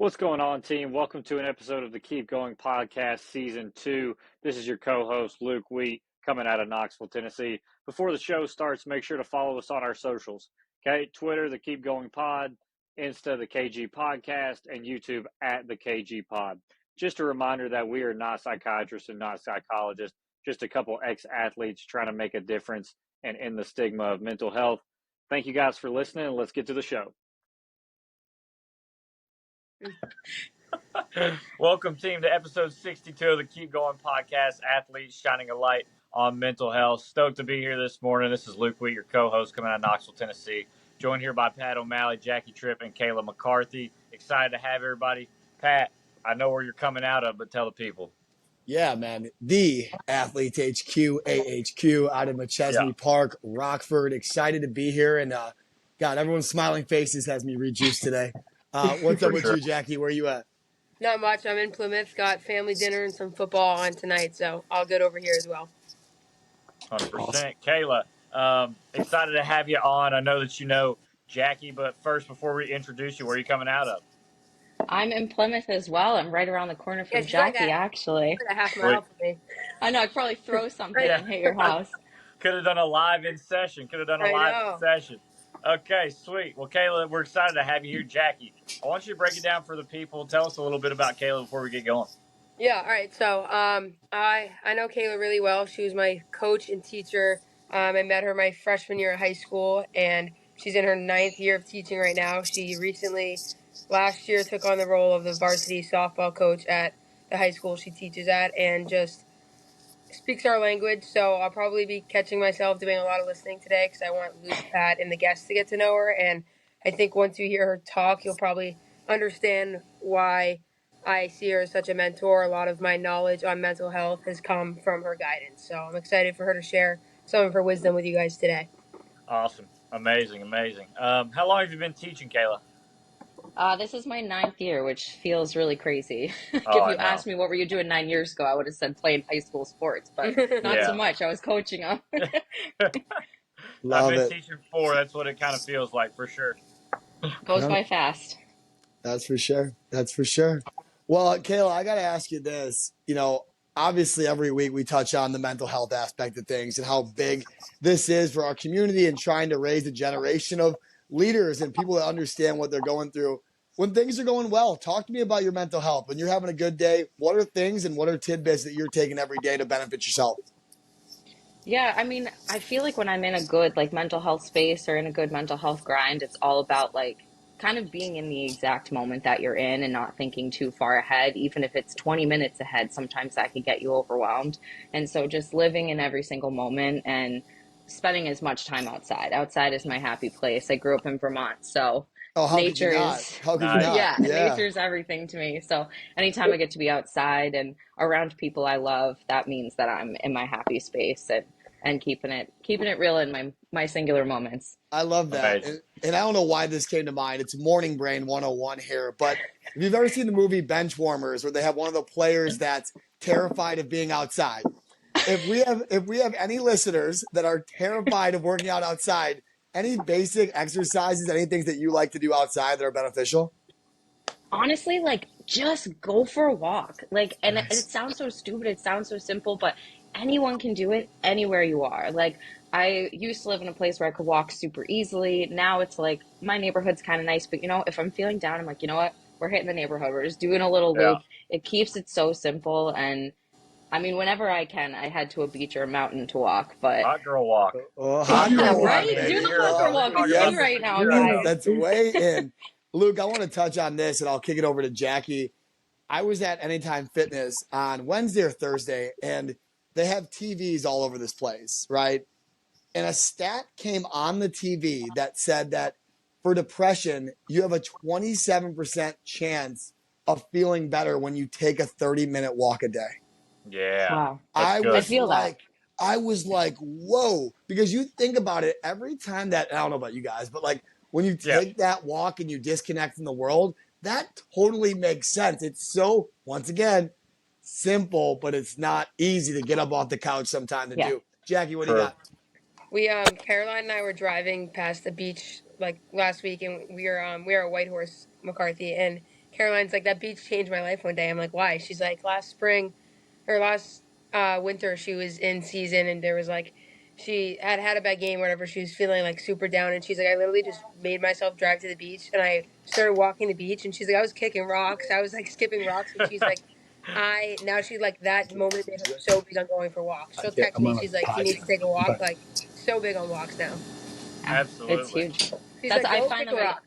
What's going on, team? Welcome to an episode of the Keep Going Podcast, Season 2. This is your co-host, Luke Wheat, coming out of Knoxville, Tennessee. Before the show starts, make sure to follow us on our socials, okay? Twitter, the Keep Going Pod, Insta, the KG Podcast, and YouTube at the KG Pod. Just a reminder that we are not psychiatrists and not psychologists, just a couple ex-athletes trying to make a difference and end the stigma of mental health. Thank you guys for listening, and let's get to the show. Welcome, team, to episode 62 of the Keep Going Podcast, Athletes Shining a Light on Mental Health. Stoked to be here this morning. This is Luke Wheat, your co-host, coming out of Knoxville, Tennessee. Joined here by Pat O'Malley, Jacqui Tripp, and Cayla McCarthy. Excited to have everybody. Pat, I know where you're coming out of, but tell the people. Yeah, man. The Athletes HQ, AHQ, out of McChesney Park, Rockford. Excited to be here. And, God, everyone's smiling faces has me rejuiced today. What's up with you, Jacqui? Where are you at? Not much. I'm in Plymouth. Got family dinner and some football on tonight, so all good over here as well. 100%. Awesome. Cayla, excited to have you on. I know that you know Jacqui, but first, before we introduce you, where are you coming out of? I'm in Plymouth as well. I'm right around the corner from Jacqui, actually. Like a half mile from me. I know. I could probably throw something and hit your house. Could have done a live in session. Okay, sweet. Well, Cayla, we're excited to have you here. Jacqui, I want you to break it down for the people. Tell us a little bit about Cayla before we get going. Yeah, all right. So I know Cayla really well. She was my coach and teacher. I met her my freshman year of high school, and she's in her 9th year of teaching right now. She recently, last year, took on the role of the varsity softball coach at the high school she teaches at, and just speaks our language. So I'll probably be catching myself doing a lot of listening today because I want Luke, Pat, and the guests to get to know her. And I think once you hear her talk, you'll probably understand why I see her as such a mentor. A lot of my knowledge on mental health has come from her guidance. So I'm excited for her to share some of her wisdom with you guys today. Awesome. Amazing. How long have you been teaching, Cayla? This is my 9th year, which feels really crazy. If you asked me what were you doing 9 years ago, I would have said playing high school sports, but not so much. I was coaching them. I've been teaching 4. That's what it kind of feels like, for sure. Goes by fast. That's for sure. Well, Cayla, I got to ask you this. You know, obviously every week we touch on the mental health aspect of things and how big this is for our community and trying to raise a generation of leaders and people that understand what they're going through. When things are going well, talk to me about your mental health. When you're having a good day, what are things and what are tidbits that you're taking every day to benefit yourself? Yeah, I mean, I feel like when I'm in a good mental health space or in a good mental health grind, it's all about kind of being in the exact moment that you're in and not thinking too far ahead. Even if it's 20 minutes ahead, sometimes that can get you overwhelmed. And so just living in every single moment and spending as much time outside. Outside is my happy place. I grew up in Vermont, so nature is nature is everything to me. So anytime I get to be outside and around people I love, that means that I'm in my happy space and keeping it real in my singular moments. I love that. And I don't know why this came to mind. It's Morning Brain 101 here. But if you've ever seen the movie Benchwarmers, where they have one of the players that's terrified of being outside, if we have any listeners that are terrified of working out outside, any basic exercises, any things that you like to do outside that are beneficial? Honestly, just go for a walk. And it sounds so stupid. It sounds so simple, but anyone can do it anywhere you are. I used to live in a place where I could walk super easily. Now it's my neighborhood's kind of nice, but if I'm feeling down, I'm like, you know what? We're hitting the neighborhood. We're just doing a little loop. It keeps it so simple. And I mean, whenever I can, I head to a beach or a mountain to walk, but hot girl walk. Hot girl right? walk, Do the hot girl walk. It's in right now, guys. That's way in. Luke, I want to touch on this, and I'll kick it over to Jacqui. I was at Anytime Fitness on Wednesday or Thursday, and they have TVs all over this place, right? And a stat came on the TV that said that for depression, you have a 27% chance of feeling better when you take a 30-minute walk a day. Yeah. Wow. I was like, whoa, because you think about it every time that, I don't know about you guys, but when you take that walk and you disconnect from the world, that totally makes sense. It's so, once again, simple, but it's not easy to get up off the couch sometime to do. Jacqui, what do you got? Caroline and I were driving past the beach last week, and we are at Whitehorse, McCarthy, and Caroline's like, that beach changed my life one day. I'm like, why? She's like, last winter, she was in season, and there was like, she had a bad game, or whatever. She was feeling like super down, and she's like, I literally just made myself drive to the beach, and I started walking the beach, and she's like, I was kicking rocks, I was like skipping rocks, and she's like, she's like, that moment made her so big on going for walks. She'll text me, she's like, you need to take a walk, like so big on walks now. Yeah, it's Absolutely. huge. She's That's like, I go find kick that a rock.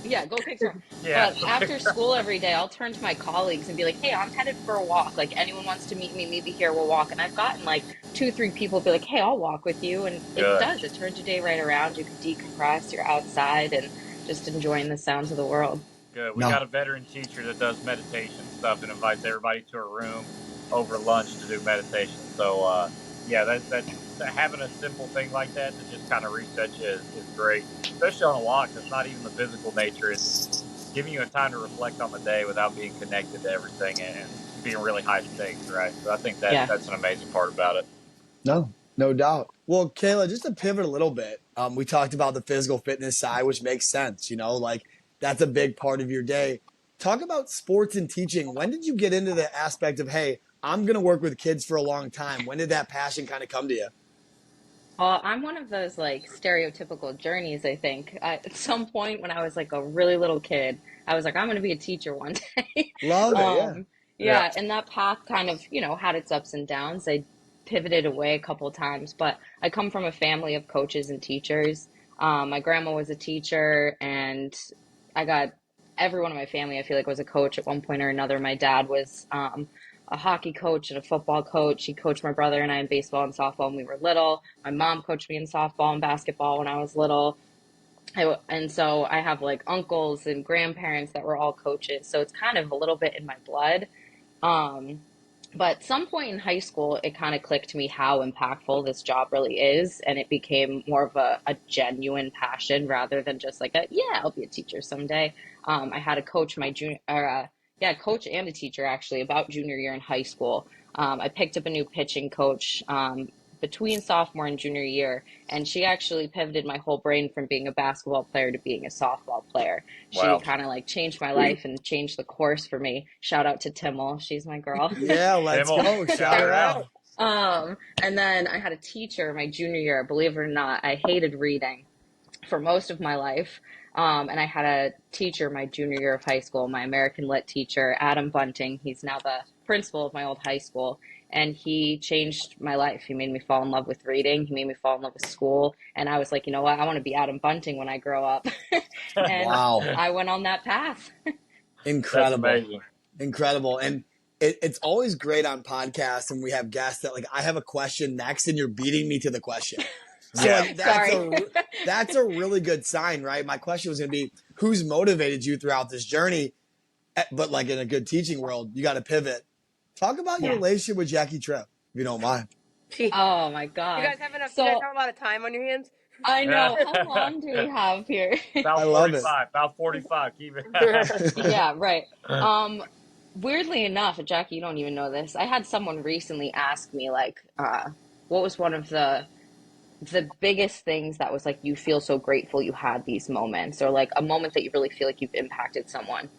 yeah, go kick some. Yeah. But after school every day, I'll turn to my colleagues and be like, "Hey, I'm headed for a walk. Like, anyone wants to meet me, meet me here. We'll walk." And I've gotten like two, three people be like, "Hey, I'll walk with you," and it Good. does. It turns your day right around. You can decompress. You're outside and just enjoying the sounds of the world. Good. We No, got a veteran teacher that does meditation stuff and invites everybody to her room over lunch to do meditation. So, yeah, that having a simple thing like that to just kind of reset you is great, especially on a walk. That's not even the physical nature. It's giving you a time to reflect on the day without being connected to everything and being really high stakes, right? So I think Yeah. that's an amazing part about it. no doubt. Well, Cayla, just to pivot a little bit, we talked about the physical fitness side, which makes sense. Like that's a big part of your day. Talk about sports and teaching. When did you get into the aspect of, hey, I'm going to work with kids for a long time? When did that passion kind of come to you? Well, I'm one of those like stereotypical journeys, I think. At some point when I was like a really little kid, I was like, I'm going to be a teacher one day. Love it. Yeah. Um, Yeah. yeah, and that path kind of, had its ups and downs. I pivoted away a couple of times, but I come from a family of coaches and teachers. My grandma was a teacher, and I got everyone in my family, I feel like, was a coach at one point or another. My dad was a hockey coach and a football coach. He coached my brother and I in baseball and softball when we were little. My mom coached me in softball and basketball when I was little. And so I have like uncles and grandparents that were all coaches. So it's kind of a little bit in my blood. Um, but some point in high school, it kind of clicked to me how impactful this job really is. And it became more of a genuine passion rather than just like yeah, I'll be a teacher someday. I had a coach my junior, coach and a teacher actually about junior year in high school. I picked up a new pitching coach between sophomore and junior year, and she actually pivoted my whole brain from being a basketball player to being a softball player. She Wow. kind of like changed my life and changed the course for me. Shout out to Timmel. She's my girl. Yeah. Let's Timmel, go. shout Shout her her out. out. And then I had a teacher my junior year. Believe it or not, I hated reading for most of my life. And I had a teacher my junior year of high school, my American Lit teacher, Adam Bunting. He's now the principal of my old high school. And he changed my life. He made me fall in love with reading. He made me fall in love with school. And I was like, you know what? I want to be Adam Bunting when I grow up. And Wow. I went on that path. That's Incredible. amazing. Incredible. And it's always great on podcasts when we have guests that like, I have a question next and you're beating me to the question. So Yeah. like Sorry. that's a really good sign, right? My question was going to be who's motivated you throughout this journey, but like in a good teaching world, you got to pivot. Talk about your Yeah. relationship with Jacqui Tripp, if you don't mind. Oh my You God. guys have enough? You guys So have a lot of time on your hands. I know. How long do we have here? I About love it. 45. About 45. Keep it. Yeah, right. Weirdly enough, Jackie, you don't even know this. I had someone recently ask me like, what was one of the biggest things that was like you feel so grateful you had these moments, or like a moment that you really feel like you've impacted someone.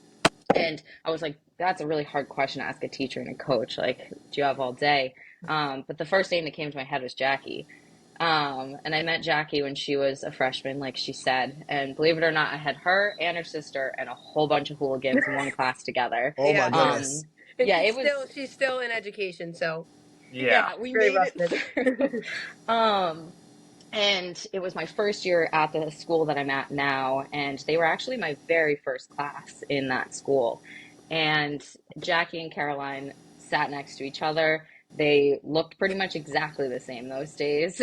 And I was like, that's a really hard question to ask a teacher and a coach. Like, do you have all day? But the first name that came to my head was Jackie. And I met Jackie when she was a freshman, like she said. And believe it or not, I had her and her sister and a whole bunch of hooligans in one class together. Oh my Yeah. goodness. And Yeah, it was, she's still in education, so Yeah. yeah, we very made rough. it through. And it was my first year at the school that I'm at now, and they were actually my very first class in that school. And Jackie and Caroline sat next to each other. They looked pretty much exactly the same those days.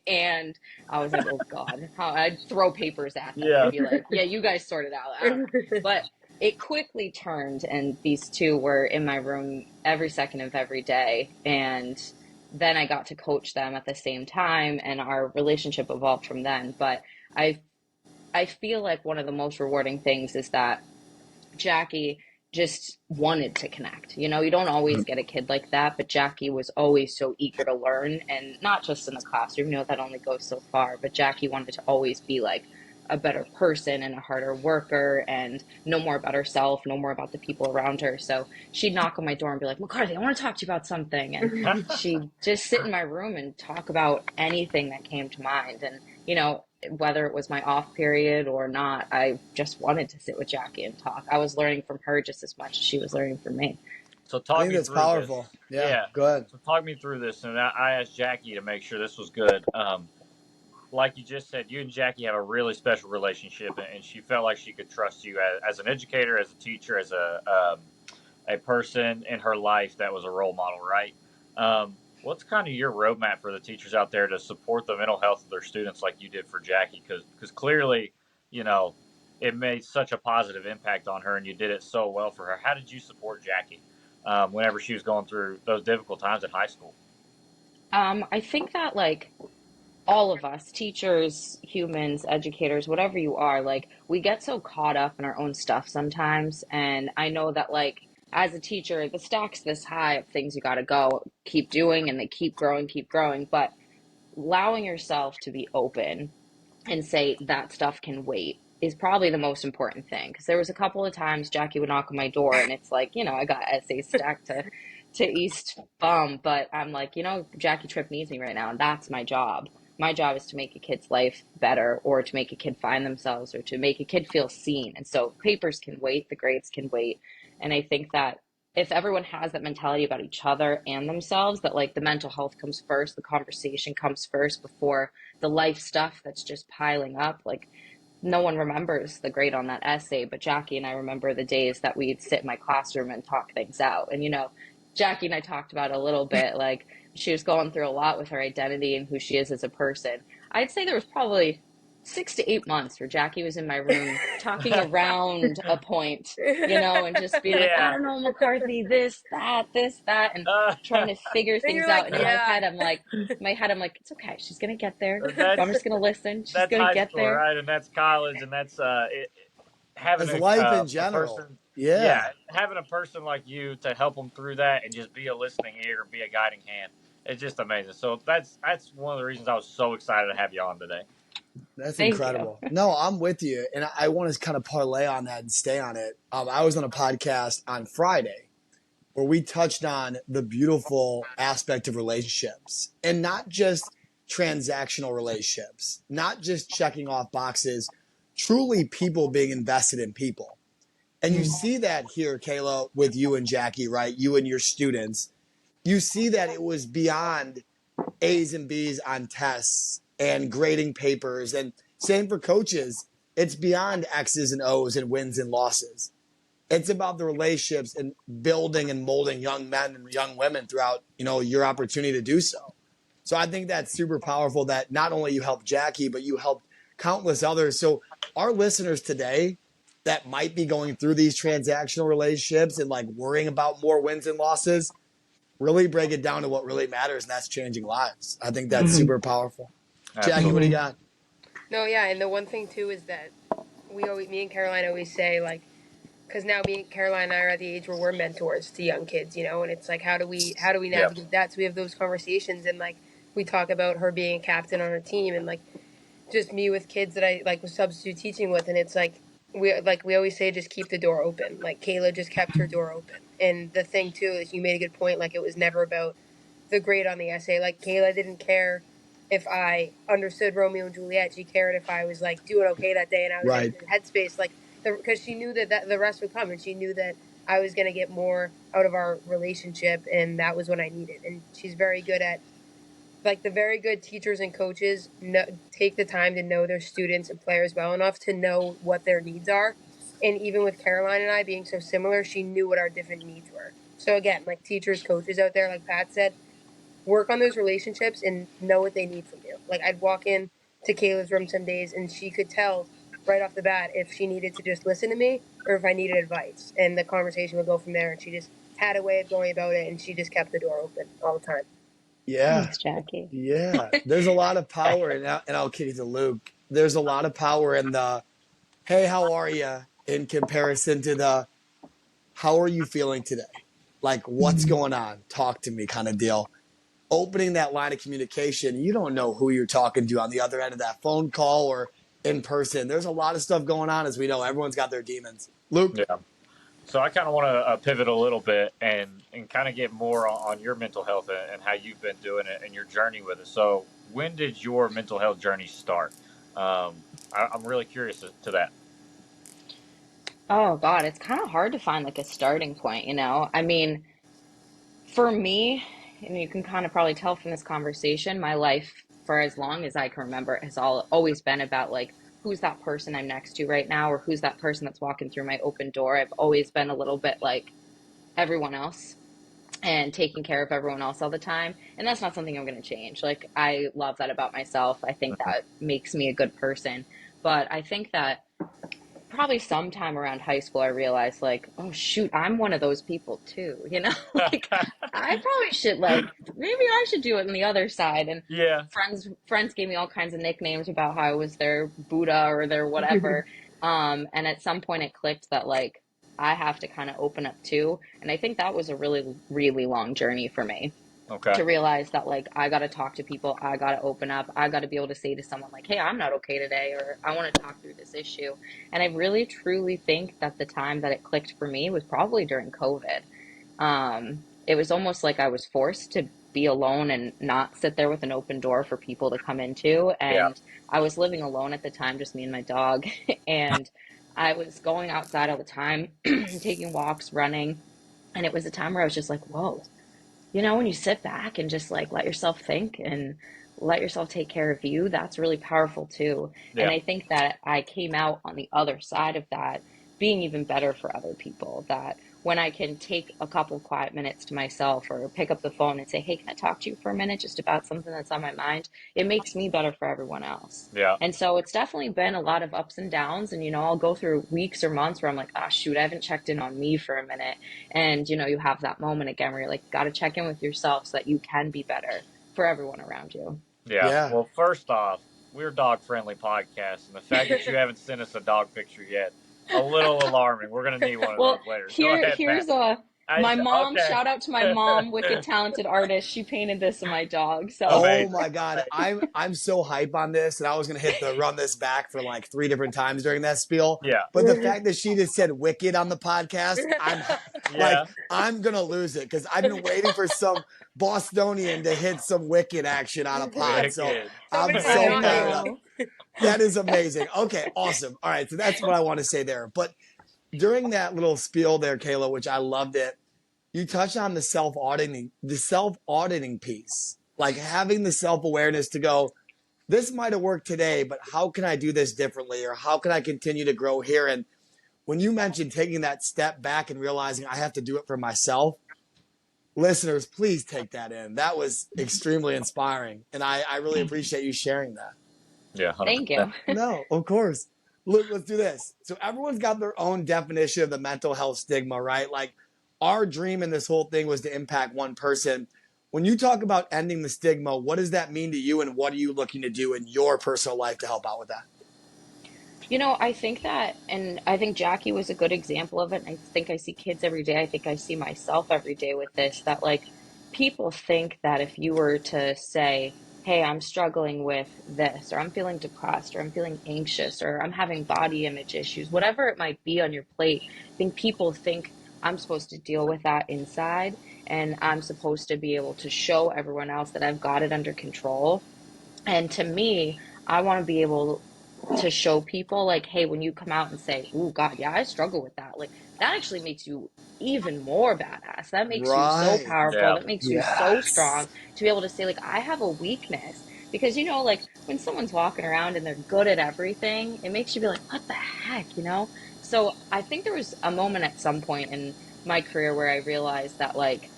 And I was like, oh God, how I'd throw papers at them Yeah. and be like, yeah, you guys sort it out. I don't know. But it quickly turned, and these two were in my room every second of every day. And then I got to coach them at the same time, and our relationship evolved from then. But I I feel like one of the most rewarding things is that Jackie just wanted to connect. You don't always get a kid like that, but Jackie was always so eager to learn, and not just in the classroom, that only goes so far, but Jackie wanted to always be like a better person and a harder worker and know more about herself, know more about the people around her. So she'd knock on my door and be like, McCarthy, I want to talk to you about something. And she'd just sit in my room and talk about anything that came to mind. And, you know, whether it was my off period or not, I just wanted to sit with Jacqui and talk. I was learning from her just as much as she was learning from me. So I talk think me that's through powerful. this. Yeah, Yeah. go ahead. So talk me through this, and I asked Jacqui to make sure this was good. Like you just said, you and Jacqui have a really special relationship, and she felt like she could trust you as an educator, as a teacher, as a person in her life that was a role model, right? What's kind of your roadmap for the teachers out there to support the mental health of their students like you did for Jacqui? Because clearly, you know, it made such a positive impact on her, and you did it so well for her. How did you support Jacqui whenever she was going through those difficult times at high school? I think that like all of us, teachers, humans, educators, whatever you are, like we get so caught up in our own stuff sometimes. And I know that like as a teacher, the stack's this high of things you got to go keep doing and they keep growing. But allowing yourself to be open and say that stuff can wait is probably the most important thing. Because there was a couple of times Jacqui would knock on my door and it's like, you know, I got essays stacked to East Bum, but I'm like, you know, Jacqui Tripp needs me right now, and that's my job. My job is to make a kid's life better, or to make a kid find themselves, or to make a kid feel seen. And so papers can wait, the grades can wait. And I think that if everyone has that mentality about each other and themselves, that like the mental health comes first, the conversation comes first before the life stuff that's just piling up. Like no one remembers the grade on that essay, but Jacqui and I remember the days that we'd sit in my classroom and talk things out. And, you know, Jacqui and I talked about a little bit, like she was going through a lot with her identity and who she is as a person. I'd say there was probably 6 to 8 months where Jacqui was in my room talking around a point, you know, and just being like, I Yeah. don't know, McCarthy, this, that, and trying to figure And things you're out. like, And in yeah. my head, I'm like, it's okay. She's going to get there. I'm that's just going to listen. She's that's going to high get school, there. right? And that's college, and that's having As life in a general. person, yeah, Yeah, having a person like you to help them through that and just be a listening ear, be a guiding hand. It's just amazing. So that's one of the reasons I was so excited to have you on today. that's Thank you. incredible. No, I'm with you. And I want to kind of parlay on that and stay on it. I was on a podcast on Friday where we touched on the beautiful aspect of relationships, and not just transactional relationships, not just checking off boxes, truly people being invested in people. And you see that here, Cayla, with you and Jacqui, right? You and your students. You see that it was beyond A's and B's on tests and grading papers. And same for coaches. It's beyond X's and O's and wins and losses. It's about the relationships and building and molding young men and young women throughout, you know, your opportunity to do so. So I think that's super powerful that not only you helped Jacqui, but you helped countless others. So our listeners today that might be going through these transactional relationships and like worrying about more wins and losses, really break it down to what really matters, and that's changing lives. I think that's super powerful. Jacqui, what do you Absolutely. got? No, yeah, and the one thing too is that me and Caroline always say like, because now me and Caroline and I are at the age where we're mentors to young kids, you know, and it's like how do we Yeah. navigate that? So we have those conversations, and like we talk about her being a captain on her team, and like just me with kids that I like was substitute teaching with, and it's like we always say just keep the door open. Like Cayla just kept her door open, and the thing too is you made a good point. Like it was never about the grade on the essay. Like Cayla didn't care if I understood Romeo and Juliet. She cared if I was like doing okay that day and I was in a Right. good headspace. Like because she knew that the rest would come, and she knew that I was gonna get more out of our relationship, and that was what I needed. And she's very good at like the very good teachers and coaches take the time to know their students and players well enough to know what their needs are. And even with Caroline and I being so similar, she knew what our different needs were. So again, like teachers, coaches out there, like Pat said, work on those relationships and know what they need from you. Like I'd walk in to Cayla's room some days and she could tell right off the bat if she needed to just listen to me or if I needed advice. And the conversation would go from there, and she just had a way of going about it, and she just kept the door open all the time. Yeah. Thanks, Jacqui. Yeah. There's a lot of power, and I'll kick it to Luke. There's a lot of power in the, hey, how are you, in comparison to the, how are you feeling today? Like, what's going on? Talk to me kind of deal. Opening that line of communication, you don't know who you're talking to on the other end of that phone call or in person. There's a lot of stuff going on, as we know. Everyone's got their demons. Luke? Yeah. So I kind of want to pivot a little bit and kind of get more on your mental health and how you've been doing it and your journey with it. So when did your mental health journey start? I'm really curious to that. Oh God, it's kind of hard to find like a starting point, you know? I mean, for me, and you can kind of probably tell from this conversation, my life for as long as I can remember has always been about like who's that person I'm next to right now, or who's that person that's walking through my open door. I've always been a little bit like everyone else and taking care of everyone else all the time. And that's not something I'm going to change. Like, I love that about myself. I think Mhm. that makes me a good person. But I think that probably sometime around high school, I realized, like, oh, shoot, I'm one of those people too, you know? Like, I probably should, like, maybe I should do it on the other side. And Yeah. friends gave me all kinds of nicknames about how I was their Buddha or their whatever. And at some point, it clicked that, like, I have to kind of open up too. And I think that was a really, really long journey for me Okay. to realize that, like, I got to talk to people, I got to open up, I got to be able to say to someone like, hey, I'm not okay today, or I want to talk through this issue. And I really truly think that the time that it clicked for me was probably during COVID. It was almost like I was forced to be alone and not sit there with an open door for people to come into. Yeah. And I was living alone at the time, just me and my dog. And I was going outside all the time, taking walks, running. And it was a time where I was just like, whoa, you know, when you sit back and just like let yourself think and let yourself take care of you, that's really powerful too. And Yeah. I think that I came out on the other side of that being even better for other people. That when I can take a couple quiet minutes to myself or pick up the phone and say, hey, can I talk to you for a minute just about something that's on my mind? It makes me better for everyone else. Yeah. And so it's definitely been a lot of ups and downs. And, you know, I'll go through weeks or months where I'm like, ah, shoot, I haven't checked in on me for a minute. And, you know, you have that moment again where you're like, got to check in with yourself so that you can be better for everyone around you. Yeah. Yeah. Well, first off, we're a dog friendly podcast, and the fact that you haven't sent us a dog picture yet, a little alarming. We're gonna need one of Well, those later. Go ahead, Matt. here's a my mom, Okay. shout out to my mom, wicked talented artist. She painted this of my dog. So Oh Amazing. my God. I'm so hype on this, and I was gonna hit the run this back for like 3 different times during that spiel. Yeah. But the fact that she just said wicked on the podcast, I'm like, Yeah. I'm gonna lose it because I've been waiting for some Bostonian to hit some wicked action on a pod. So Wicked. I'm Somebody said so I not fired up. you. know. That is amazing. Okay, awesome. All right, so that's what I want to say there. But during that little spiel there, Cayla, which I loved it, you touched on the self auditing piece, like having the self awareness to go, this might have worked today, but how can I do this differently, or how can I continue to grow here? And when you mentioned taking that step back and realizing I have to do it for myself, listeners, please take that in. That was extremely inspiring, and I really appreciate you sharing that. Yeah. Thank 100%. you. No, of course. Look, let's do this. So everyone's got their own definition of the mental health stigma, right? Like our dream in this whole thing was to impact one person. When you talk about ending the stigma, what does that mean to you, and what are you looking to do in your personal life to help out with that? You know, I think that, and I think Jacqui was a good example of it. And I think I see kids every day. I think I see myself every day with this, that like people think that if you were to say, hey, I'm struggling with this, or I'm feeling depressed, or I'm feeling anxious, or I'm having body image issues, whatever it might be on your plate, I think people think I'm supposed to deal with that inside. And I'm supposed to be able to show everyone else that I've got it under control. And to me, I want to be able to show people like, hey, when you come out and say, oh God, yeah, I struggle with that, like that actually makes you even more badass. That makes you so Right. powerful. Yeah. That makes you so Yes. strong to be able to say, like, I have a weakness. Because, you know, like when someone's walking around and they're good at everything, it makes you be like, what the heck, you know? So I think there was a moment at some point in my career where I realized that, like,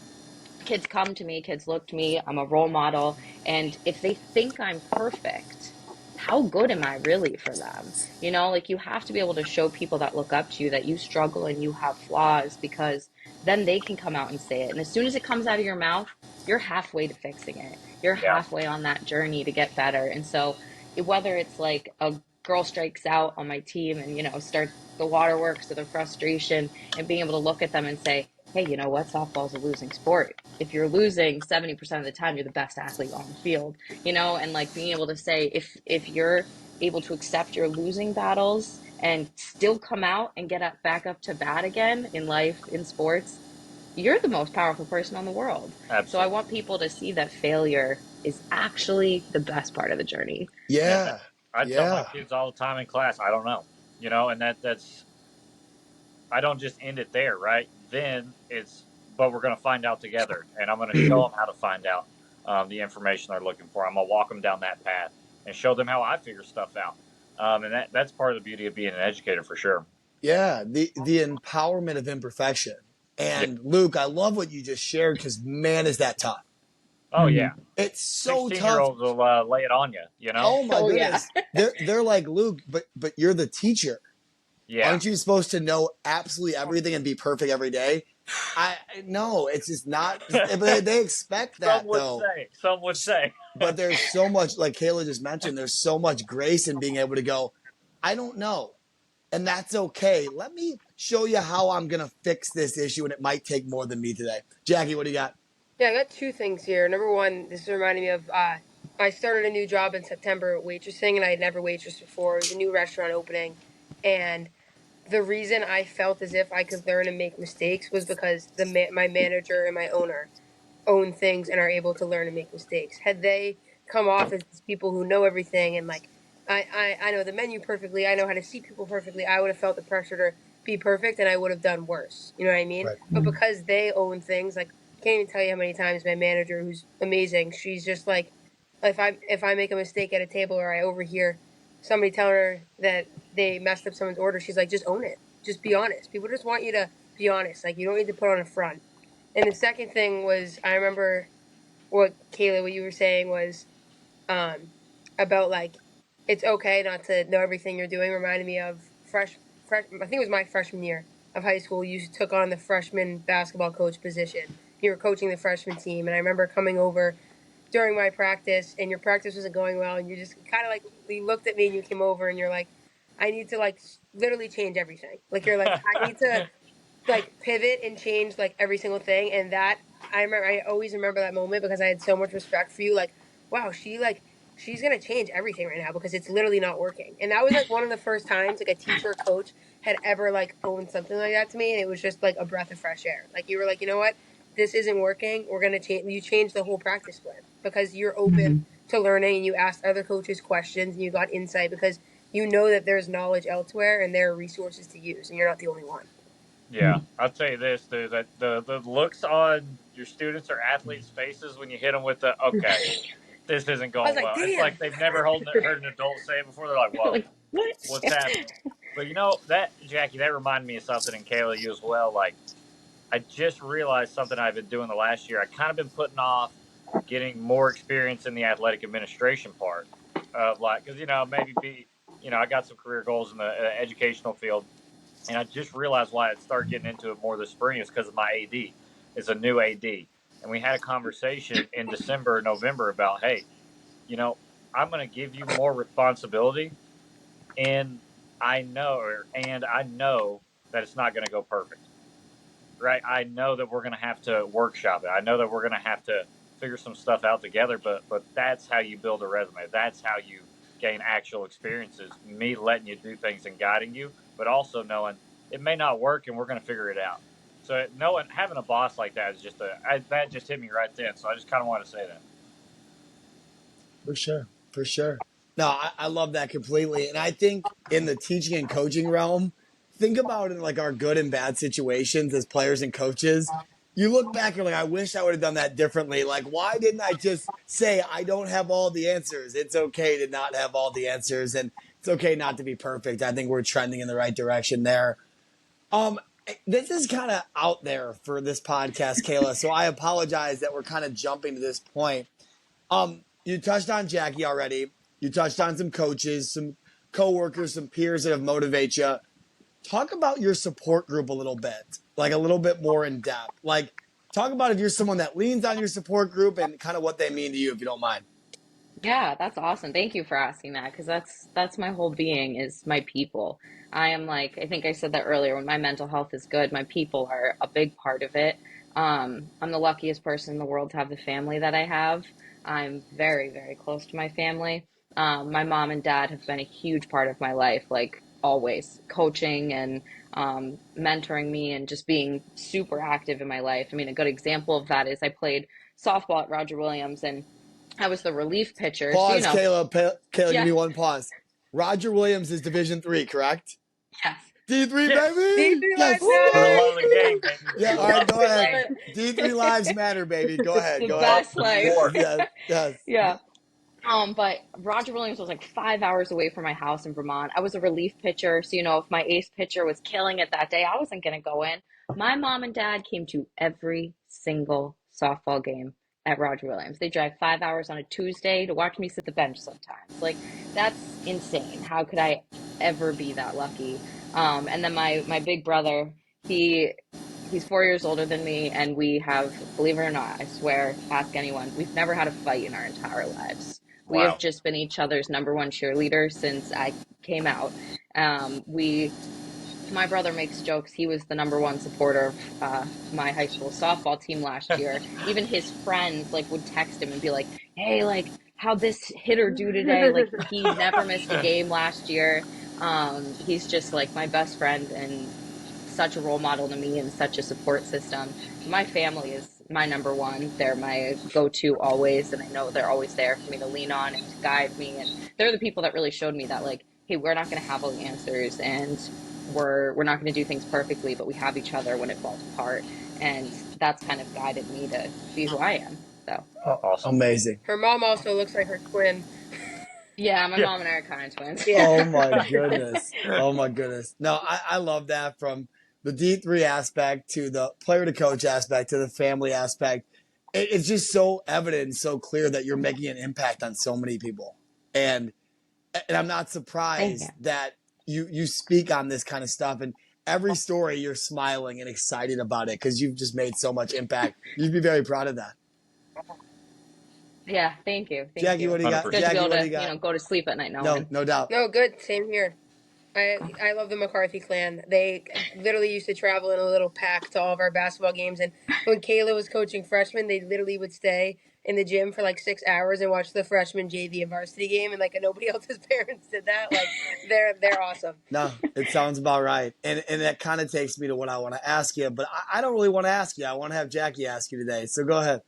kids come to me, kids look to me, I'm a role model. And if they think I'm perfect, how good am I really for them? You know, like you have to be able to show people that look up to you that you struggle and you have flaws, because then they can come out and say it. And as soon as it comes out of your mouth, you're halfway to fixing it. You're Yeah. halfway on that journey to get better. And so, whether it's like a girl strikes out on my team and, you know, starts the waterworks or the frustration, and being able to look at them and say, hey, you know what? Softball's a losing sport. If you're losing 70% of the time, you're the best athlete on the field, and like being able to say, if you're able to accept your losing battles and still come out and get up back up to bat again in life, in sports, you're the most powerful person on the world. So I Absolutely. want people to see that failure is actually the best part of the journey. Yeah, Yeah. I tell my Yeah. kids all the time in class, I don't know, and that's I don't just end it there, right? Then it's, but we're going to find out together, and I'm going to show them how to find out the information they're looking for. I'm going to walk them down that path and show them how I figure stuff out. And that's part of the beauty of being an educator for sure. Yeah. The empowerment of imperfection. Yeah. And Luke, I love what you just shared because man, is that tough. Oh yeah. It's so 16-year tough. olds will lay it on you. You know. Oh my Oh, yeah. goodness. They're like, Luke, but you're the teacher. Yeah. Aren't you supposed to know absolutely everything and be perfect every day? I no, it's just not. But they expect Some that would though. say. Some would say. But there's so much, like Cayla just mentioned, there's so much grace in being able to go, I don't know. And that's okay. Let me show you how I'm going to fix this issue, and it might take more than me today. Jacqui, what do you got? Yeah, I got two things here. Number one, this is reminding me of I started a new job in September waitressing, and I had never waitressed before. It was a new restaurant opening, and the reason I felt as if I could learn and make mistakes was because my manager and my owner own things and are able to learn and make mistakes. Had they come off as these people who know everything and like I know the menu perfectly, I know how to seat people perfectly, I would have felt the pressure to be perfect and I would have done worse. You know what I mean? Right. But because they own things, like I can't even tell you how many times my manager, who's amazing, she's just like, if I make a mistake at a table or I overhear somebody telling her that they messed up someone's order, she's like, just own it. Just be honest. People just want you to be honest. Like you don't need to put on a front. And the second thing was, I remember Cayla, what you were saying was um, about like it's okay not to know everything you're doing. Reminded me of fresh. I think it was my freshman year of high school. You took on the freshman basketball coach position. You were coaching the freshman team, and I remember coming over during my practice, and your practice wasn't going well, and you just kind of like you looked at me and you came over, and you're like, I need to like literally change everything. Like you're like, I need to like pivot and change like every single thing. And that I always remember that moment because I had so much respect for you. Like, wow, she's gonna change everything right now because it's literally not working. And that was like one of the first times like a teacher or coach had ever like owned something like that to me, and it was just like a breath of fresh air. Like you were like, you know what, this isn't working. We're gonna change. You changed the whole practice plan because you're open to learning and you asked other coaches questions and you got insight because you know that there's knowledge elsewhere and there are resources to use and you're not the only one. Yeah, I'll tell you this, dude. That the looks on your students or athletes' faces when you hit them with the okay, this isn't I was going like, well. It's damn. like they've never heard an adult say it before. They're like, "Whoa, Like, what? what's happening?" But that Jacqui, that reminded me of something in Cayla, you as well. Like I just realized something I've been doing the last year. I kind of been putting off getting more experience in the athletic administration part of like because maybe I got some career goals in the educational field, and I just realized why I started getting into it more this spring is because of my AD. It's a new AD, and we had a conversation in December, November about, hey, you know, I'm going to give you more responsibility, and I know that it's not going to go perfect, right? I know that we're going to have to workshop it. I know that we're going to have to figure some stuff out together. But that's how you build a resume. That's how you gain actual experiences. Me letting you do things and guiding you, but also knowing it may not work and we're going to figure it out. So knowing having a boss like that is that just hit me right then. So I just kind of want to say that. For sure. For sure. No, I love that completely. And I think in the teaching and coaching realm, think about it like our good and bad situations as players and coaches. You look back and you're like, I wish I would have done that differently. Like, why didn't I just say, I don't have all the answers? It's okay to not have all the answers, and it's okay not to be perfect. I think we're trending in the right direction there. Um, this is kind of out there for this podcast, Cayla. So I apologize that we're kind of jumping to this point. You touched on Jacqui already. You touched on some coaches, some coworkers, some peers that have motivated you. Talk about your support group a little bit, like a little bit more in depth. Like, talk about if you're someone that leans on your support group and kind of what they mean to you, if you don't mind. Yeah, that's awesome. Thank you for asking that because that's my whole being is my people. I am like, I think I said that earlier, when my mental health is good, my people are a big part of it. I'm the luckiest person in the world to have the family that I have. I'm very, very close to my family. My mom and dad have been a huge part of my life, like always, coaching and mentoring me and just being super active in my life. I mean, a good example of that is I played softball at Roger Williams and I was the relief pitcher, so Pause, Cayla. Cayla, give yeah, me one pause. Roger Williams is Division III, correct? yes. D3, Yes. baby. D3 Lives Yes. For the Matter. love of the Woo! game, baby. For Yeah. the All right. love of Go the Love ahead. game. D3 it. lives matter, baby. Go ahead. The Go ahead. best life. Sport. Yes. Yes. Yeah. But Roger Williams was like 5 hours away from my house in Vermont. I was a relief pitcher, so if my ace pitcher was killing it that day, I wasn't gonna go in. My mom and dad came to every single softball game at Roger Williams. They drive 5 hours on a Tuesday to watch me sit the bench sometimes. Like that's insane. How could I ever be that lucky? And then my big brother, he he's 4 years older than me, and we have, believe it or not, I swear, ask anyone, we've never had a fight in our entire lives. We have Wow. just been each other's number one cheerleader since I came out. My brother makes jokes. He was the number one supporter of my high school softball team last year. Even his friends like would text him and be like, "Hey, like how'd this hitter do today?" Like he never missed a game last year. He's just like my best friend and such a role model to me and such a support system. My family is my number one. They're my go-to always, and I know they're always there for me to lean on and to guide me. And they're the people that really showed me that, like, hey, we're not going to have all the answers, and we're not going to do things perfectly, but we have each other when it falls apart. And that's kind of guided me to be who I am. So Awesome. Amazing. Her mom also looks like her twin. yeah, my Yeah. mom and I are kind of twins. Yeah. Oh my goodness. Oh my goodness. No, I love that, from the D3 aspect to the player to coach aspect to the family aspect. It's just so evident and so clear that you're making an impact on so many people. And I'm not Thank you. surprised that you speak on this kind of stuff, and every story you're smiling and excited about it because you've just made so much impact. You'd be very proud of that. Yeah, thank you. Thank Jacqui, you. what do you It's got? good to be Jacqui, able what do to, you got? go to sleep at night No, knowing. no doubt. No, good. Same here. I love the McCarthy clan. They literally used to travel in a little pack to all of our basketball games. And when Cayla was coaching freshmen, they literally would stay in the gym for like 6 hours and watch the freshman JV and varsity game. And like nobody else's parents did that. Like they're awesome. No, it sounds about right. And that kind of takes me to what I want to ask you, but I don't really want to ask you. I want to have Jacqui ask you today. So go ahead.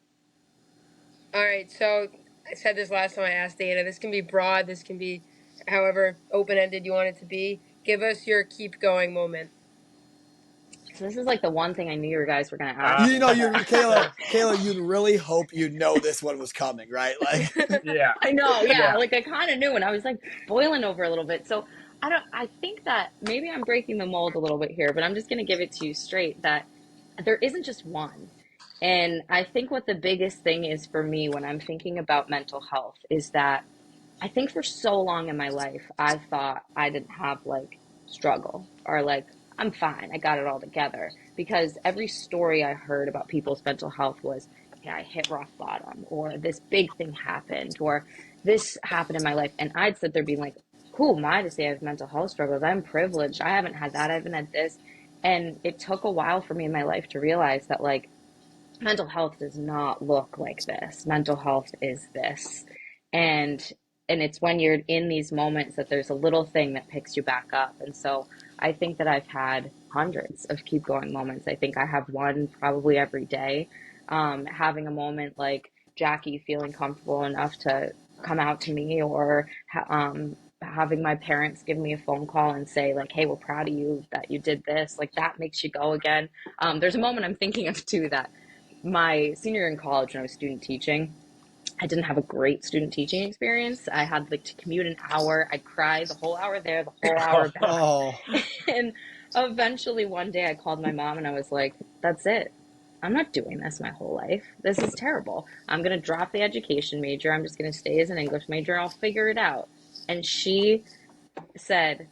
All right. So I said this last time I asked Dana. This can be broad. This can be however open ended you want it to be. Give us your keep going moment. So this is like the one thing I knew you guys were going to Uh, ask You know, me. you Cayla, you'd really hope you know this one was coming, right? Like, yeah. I know, yeah. Yeah. Like I kind of knew, and I was like boiling over a little bit. So I think that maybe I'm breaking the mold a little bit here, but I'm just going to give it to you straight that there isn't just one. And I think what the biggest thing is for me when I'm thinking about mental health is that I think for so long in my life, I thought I didn't have like struggle or like I'm fine, I got it all together. Because every story I heard about people's mental health was, yeah, I hit rock bottom, or this big thing happened, or this happened in my life. And I'd sit there being like, who am I to say I have mental health struggles? I'm privileged. I haven't had that. I haven't had this. And it took a while for me in my life to realize that like mental health does not look like this. Mental health is this. And it's when you're in these moments that there's a little thing that picks you back up. And so I think that I've had hundreds of keep going moments. I think I have one probably every day. Having a moment like Jacqui feeling comfortable enough to come out to me, or having my parents give me a phone call and say like, hey, we're proud of you that you did this, like that makes you go again. There's a moment I'm thinking of too, that my senior year in college when I was student teaching, I didn't have a great student teaching experience. I had like to commute an hour. I'd cry the whole hour there, the whole hour back. oh, And eventually one day I called my mom and I was like, that's it. I'm not doing this my whole life. This is terrible. I'm going to drop the education major. I'm just going to stay as an English major. I'll figure it out. And she said,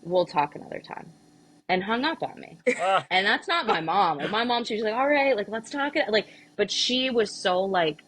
we'll talk another time, and hung up on me. And that's not my mom. Like my mom, she was like, all right, like let's talk it. Like, but she was so like,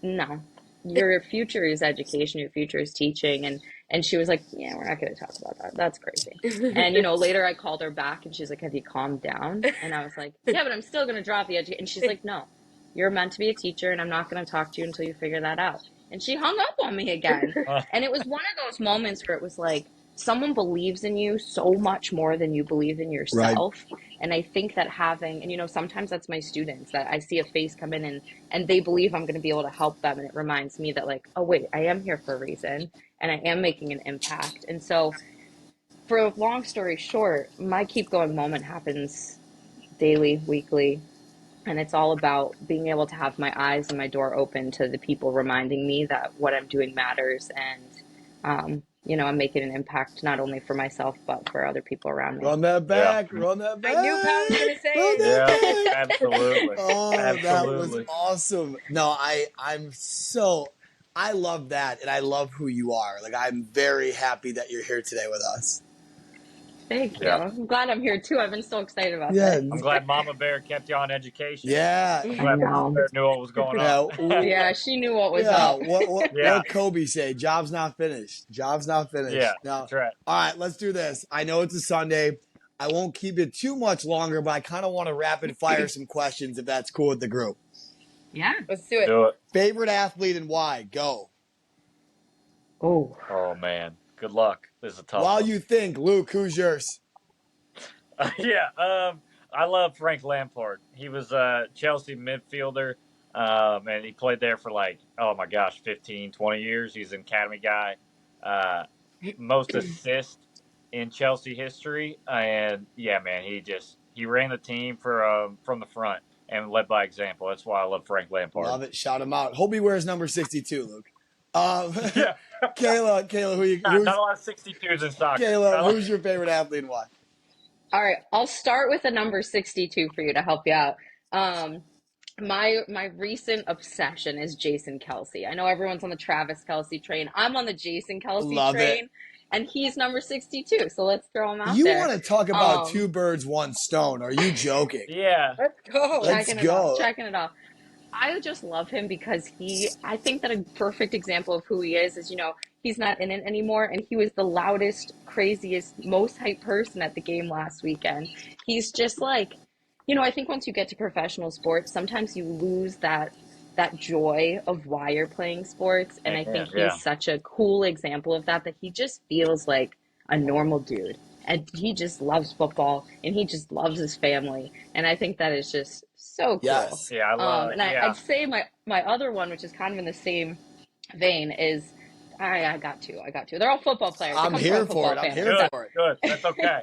no, your future is education, your future is teaching. And she was like, yeah, we're not going to talk about that. That's crazy. And, later I called her back and she's like, have you calmed down? And I was like, yeah, but I'm still going to drop the education. And she's like, no, you're meant to be a teacher and I'm not going to talk to you until you figure that out. And she hung up on me again. And it was one of those moments where it was like, someone believes in you so much more than you believe in Right. yourself. And I think that having, and sometimes that's my students, that I see a face come in and they believe I'm going to be able to help them. And it reminds me that, like, oh, wait, I am here for a reason and I am making an impact. And so, for a long story short, my keep going moment happens daily, weekly. And it's all about being able to have my eyes and my door open to the people reminding me that what I'm doing matters. And, I'm making an impact not only for myself, but for other people around me. Run that back. Yeah. Run that back. I knew Kyle was gonna say Run it. that Yeah, back. absolutely. Oh, that was Absolutely. awesome. No, I love that, and I love who you are. Like, I'm very happy that you're here today with us. Thank you. Yeah. I'm glad I'm here too. I've been so excited about Yeah, this. I'm glad Mama Bear kept you on education. yeah, I'm I glad Mama know. Bear knew what was going on. Yeah, she knew what was yeah. up. What Yeah. did Kobe say? Job's not finished. Job's not finished. Yeah, Now, that's right. all right, let's do this. I know it's a Sunday. I won't keep it too much longer, but I kind of want to rapid fire some questions if that's cool with the group. Yeah. Let's do it. Do it. Favorite athlete and why? Go. Oh, Oh, man. Good luck. This is a tough While one. you think, Luke, who's yours? Yeah, I love Frank Lampard. He was a Chelsea midfielder, and he played there for like, oh my gosh, 15, 20 years. He's an academy guy. Uh, Most assist in Chelsea history. And yeah, man, he ran the team from the front and led by example. That's why I love Frank Lampard. Love it. Shout him out. Hope he wears number 62, Luke. Yeah. Kayla, Not a lot of 62s in soccer. Kayla, who's your favorite athlete and why? all right. I'll start with a number 62 for you to help you out. My recent obsession is Jason Kelsey. I know everyone's on the Travis Kelsey train. I'm on the Jason Kelsey Love it. train, and he's number 62. So let's throw him out You there. want to talk about two birds, one stone? Are you joking? Yeah. Let's go. Let's go. Checking it off. I just love him because I think that a perfect example of who he is, he's not in it anymore. And he was the loudest, craziest, most hyped person at the game last weekend. He's just like, I think once you get to professional sports, sometimes you lose that joy of why you're playing sports. And I think Yeah. he's such a cool example of that he just feels like a normal dude. And he just loves football and he just loves his family. And I think that is just so cool. Yes. Yeah, I love and I'd say my other one, which is kind of in the same vein, is I got two. They're all football players. I'm here for it. Good. That's okay.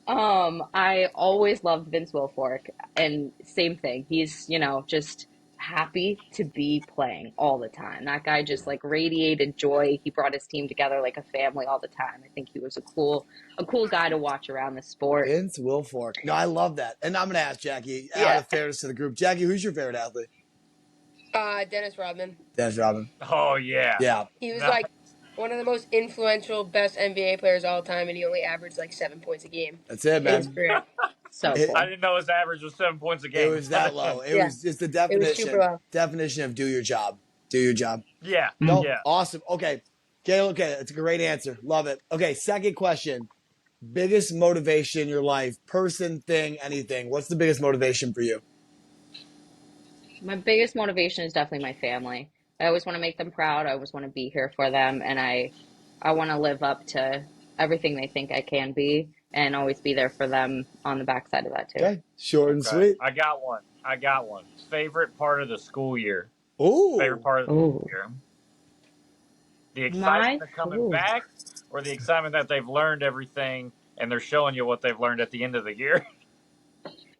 I always loved Vince Wilfork, and same thing. He's, just happy to be playing all the time. That guy just like radiated joy. He brought his team together like a family all the time. I think he was a cool guy to watch around the sport. Vince Wilfork. No, I love that. And I'm going to ask Jacqui, out of fairness to the group. Jacqui, who's your favorite athlete? Dennis Rodman. Dennis Rodman. Oh, yeah. Yeah. He was like one of the most influential, best NBA players of all time, and he only averaged like 7 points a game. That's it, man. So cool. I didn't know his average was 7 points a game. It was that low. It's the definition of do your job. Do your job. Yeah. No, Yeah. awesome. Okay. Okay, that's a great answer. Love it. Okay, second question. Biggest motivation in your life, person, thing, anything. What's the biggest motivation for you? My biggest motivation is definitely my family. I always want to make them proud. I always want to be here for them. And I want to live up to everything they think I can be and always be there for them on the backside of that too. Okay, short and sweet. I got one. Favorite part of the school year. Ooh. Favorite part of the school year. The excitement of coming back, or the excitement that they've learned everything and they're showing you what they've learned at the end of the year?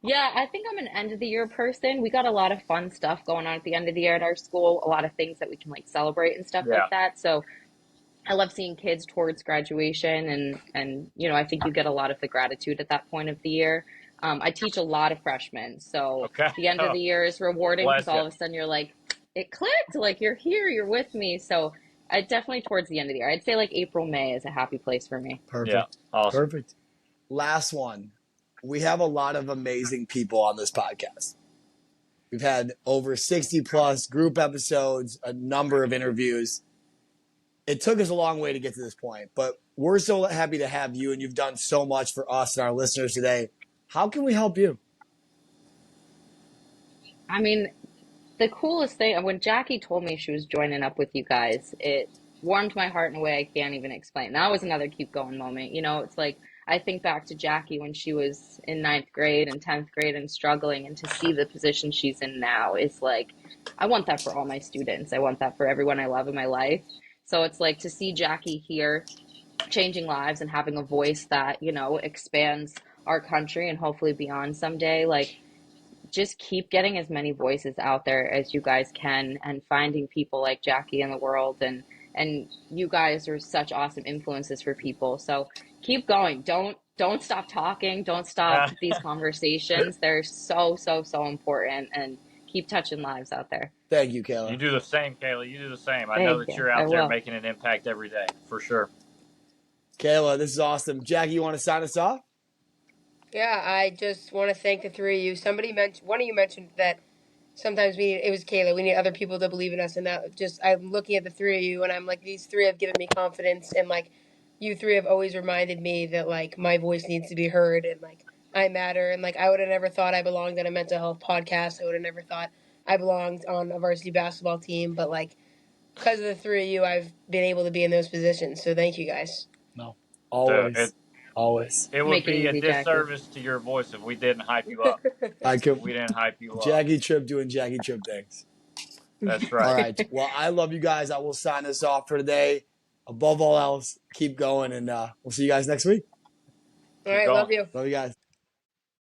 Yeah, I think I'm an end of the year person. We got a lot of fun stuff going on at the end of the year at our school, a lot of things that we can like celebrate and stuff like that. So I love seeing kids towards graduation and I think you get a lot of the gratitude at that point of the year. I teach a lot of freshmen. So the end of the year is rewarding because all of a sudden you're like, it clicked, like you're here, you're with me. So I definitely towards the end of the year. I'd say like April, May is a happy place for me. Perfect. Yeah, awesome. Perfect. Last one. We have a lot of amazing people on this podcast. We've had over 60 plus group episodes, a number of interviews. It took us a long way to get to this point, but we're so happy to have you, and you've done so much for us and our listeners today. How can we help you? I mean, the coolest thing, when Jacqui told me she was joining up with you guys, it warmed my heart in a way I can't even explain. That was another keep going moment. You know, it's like I think back to Jacqui when she was in ninth grade and 10th grade and struggling, and to see the position she's in now is like, I want that for all my students. I want that for everyone I love in my life. So it's like to see Jacqui here changing lives and having a voice that, you know, expands our country and hopefully beyond someday. Like, just keep getting as many voices out there as you guys can, and finding people like Jacqui in the world, and you guys are such awesome influences for people. So keep going. Don't stop talking. Don't stop these conversations. They're so important, and keep touching lives out there. Thank you, Cayla. You do the same, Cayla. You do the same. I know Thank that you. you're I out there will. making an impact every day, for sure. Cayla, this is awesome. Jacqui, you want to sign us off? Yeah, I just want to thank the three of you. One of you mentioned that sometimes it was Cayla, we need other people to believe in us. And that just, I'm looking at the three of you and I'm like, these three have given me confidence. And like, you three have always reminded me that like my voice needs to be heard and like I matter. And like, I would have never thought I belonged on a mental health podcast. I would have never thought I belonged on a varsity basketball team. But like, because of the three of you, I've been able to be in those positions. So thank you guys. No. Always. Always. It would Make it be a easy, Jacqui. disservice to your voice if we didn't hype you up. I could. If we didn't hype you up. Jacqui Tripp doing Jacqui Tripp things. That's right. All right. Well, I love you guys. I will sign us off for today. Above all else, keep going, and we'll see you guys next week. All right, going. love you. Love you guys.